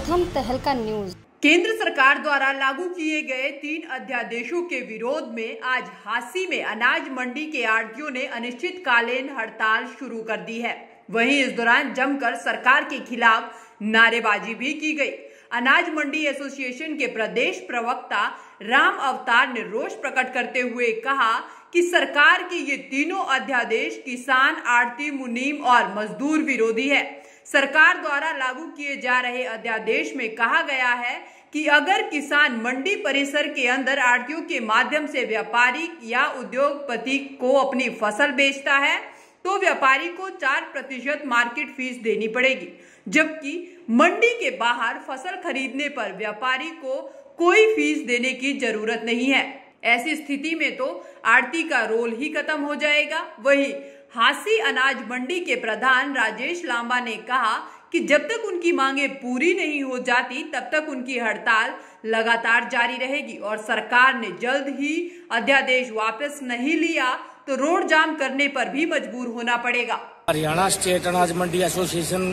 प्रथम तहलका न्यूज। केंद्र सरकार द्वारा लागू किए गए 3 अध्यादेशों के विरोध में आज हांसी में अनाज मंडी के आढ़तियों ने अनिश्चितकालीन हड़ताल शुरू कर दी है। वहीं इस दौरान जमकर सरकार के खिलाफ नारेबाजी भी की गई। अनाज मंडी एसोसिएशन के प्रदेश प्रवक्ता राम अवतार ने रोष प्रकट करते हुए कहा कि सरकार के ये तीनों अध्यादेश किसान, आढ़ती, मुनीम और मजदूर विरोधी है। सरकार द्वारा लागू किए जा रहे अध्यादेश में कहा गया है कि अगर किसान मंडी परिसर के अंदर आढ़तियों के माध्यम से व्यापारी या उद्योगपति को अपनी फसल बेचता है तो व्यापारी को 4% मार्केट फीस देनी पड़ेगी, जबकि मंडी के बाहर फसल खरीदने पर व्यापारी को कोई फीस देने की जरूरत नहीं है। ऐसी स्थिति में तो आढ़ती का रोल ही खत्म हो जाएगा। वहीं हांसी अनाज मंडी के प्रधान राजेश लांबा ने कहा कि जब तक उनकी मांगे पूरी नहीं हो जाती तब तक उनकी हड़ताल लगातार जारी रहेगी और सरकार ने जल्द ही अध्यादेश वापस नहीं लिया तो रोड जाम करने पर भी मजबूर होना पड़ेगा। हरियाणा स्टेट अनाज मंडी एसोसिएशन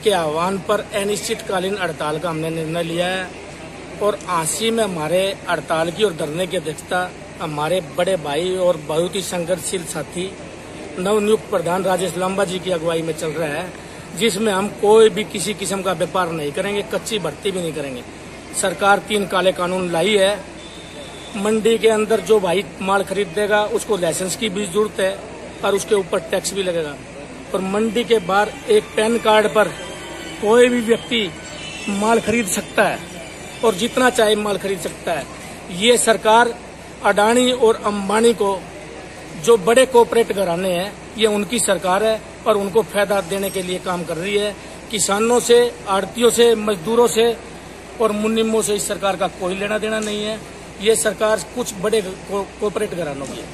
के आह्वान पर अनिश्चितकालीन हड़ताल का हमने निर्णय लिया है और हांसी में हमारे हड़ताल की और धरने की अध्यक्षता हमारे बड़े भाई और बहुत ही संघर्षशील साथी नवनियुक्त प्रधान राजेश लांबा जी की अगुवाई में चल रहा है, जिसमें हम कोई भी किसी किस्म का व्यापार नहीं करेंगे, कच्ची भर्ती भी नहीं करेंगे। सरकार 3 काले कानून लाई है। मंडी के अंदर जो भाई माल खरीदेगा उसको लाइसेंस की भी जरूरत है और उसके ऊपर टैक्स भी लगेगा। और मंडी के बाहर एक पैन कार्ड पर कोई भी व्यक्ति माल खरीद सकता है और जितना चाहे माल खरीद सकता है। ये सरकार अडानी और अंबानी को, जो बड़े कोऑपरेट घराने हैं, ये उनकी सरकार है और उनको फायदा देने के लिए काम कर रही है। किसानों से, आढ़तियों से, मजदूरों से और मुनिमों से इस सरकार का कोई लेना देना नहीं है। ये सरकार कुछ बड़े कोऑपरेट घरानों की है।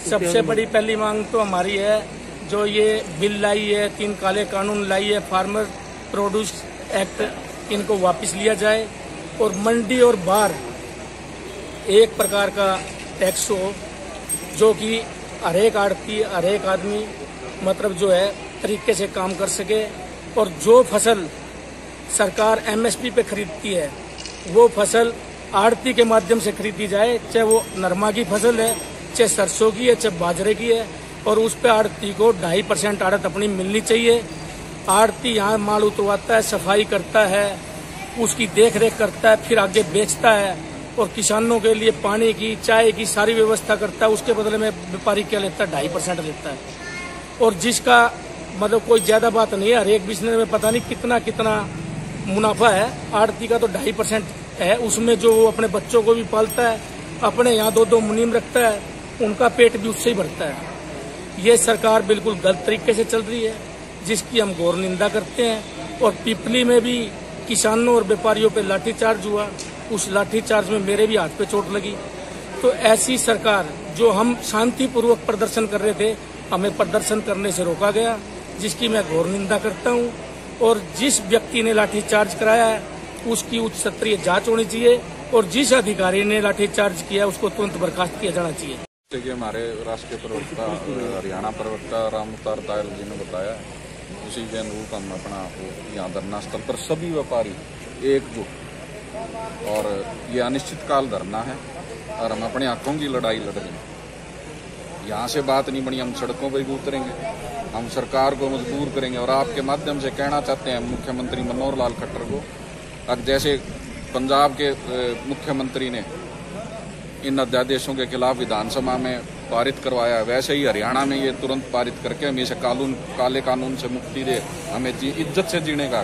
सबसे बड़ी पहली मांग तो हमारी है, जो ये बिल लाई है, 3 काले कानून लाई है, फार्मर प्रोड्यूस एक्ट, इनको वापस लिया जाए और मंडी और बाहर एक प्रकार का टैक्स हो जो कि हर एक आढ़ती, हर एक आदमी मतलब जो है तरीके से काम कर सके। और जो फसल सरकार एमएसपी पे खरीदती है वो फसल आढ़ती के माध्यम से खरीदी जाए, चाहे वो नरमा की फसल है, चाहे सरसों की है, चाहे बाजरे की है, और उस पे आढ़ती को 2.5% आढ़त अपनी मिलनी चाहिए। आढ़ती यहाँ माल उतरवाता है, सफाई करता है, उसकी देख रेख करता है, फिर आगे बेचता है और किसानों के लिए पानी की, चाय की सारी व्यवस्था करता है। उसके बदले में व्यापारी क्या लेता है? 2.5% लेता है। और जिसका मतलब कोई ज्यादा बात नहीं है, हर एक बिजनेस में पता नहीं कितना कितना मुनाफा है। आढ़ती का तो 2.5% है, उसमें जो वो अपने बच्चों को भी पालता है, अपने यहाँ 2 मुनीम रखता है, उनका पेट भी उससे ही भरता है। ये सरकार बिल्कुल गलत तरीके से चल रही है, जिसकी हम घोर निंदा करते हैं। और पिपली में भी किसानों और व्यापारियों पे लाठीचार्ज हुआ, उस लाठीचार्ज में मेरे भी हाथ पे चोट लगी। तो ऐसी सरकार, जो हम शांतिपूर्वक प्रदर्शन कर रहे थे, हमें प्रदर्शन करने से रोका गया, जिसकी मैं घोर निंदा करता हूं। और जिस व्यक्ति ने लाठीचार्ज कराया है उसकी उच्च स्तरीय जांच होनी चाहिए और जिस अधिकारी ने लाठीचार्ज किया उसको तुरंत बर्खास्त किया जाना चाहिए। देखिए, हमारे राष्ट्रीय प्रवक्ता हरियाणा प्रवक्ता राम अवतार दायल जी ने बताया, उसी के अनुरूप हम अपना यहाँ धरना स्थल पर सभी व्यापारी एकजुट, और ये अनिश्चितकाल धरना है और हम अपने हकों की लड़ाई लड़ रहे हैं। यहाँ से बात नहीं बनी, हम सड़कों पर भी उतरेंगे, हम सरकार को मजबूर करेंगे। और आपके माध्यम से कहना चाहते हैं मुख्यमंत्री मनोहर लाल खट्टर को, अब जैसे पंजाब के मुख्यमंत्री ने इन अध्यादेशों के खिलाफ विधानसभा में पारित करवाया, वैसे ही हरियाणा में ये तुरंत पारित करके हमें इसे काले कानून से मुक्ति दे, हमें इज्जत से जीने का।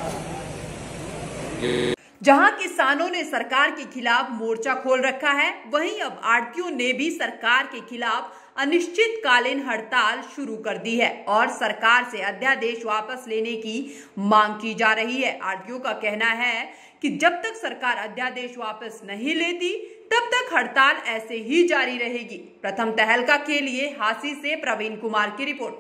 जहां किसानों ने सरकार के खिलाफ मोर्चा खोल रखा है, वहीं अब आढ़तियों ने भी सरकार के खिलाफ अनिश्चितकालीन हड़ताल शुरू कर दी है और सरकार से अध्यादेश वापस लेने की मांग की जा रही है। आढ़तियों का कहना है कि जब तक सरकार अध्यादेश वापस नहीं लेती तब तक हड़ताल ऐसे ही जारी रहेगी। प्रथम तहलका के लिए हांसी से प्रवीण कुमार की रिपोर्ट।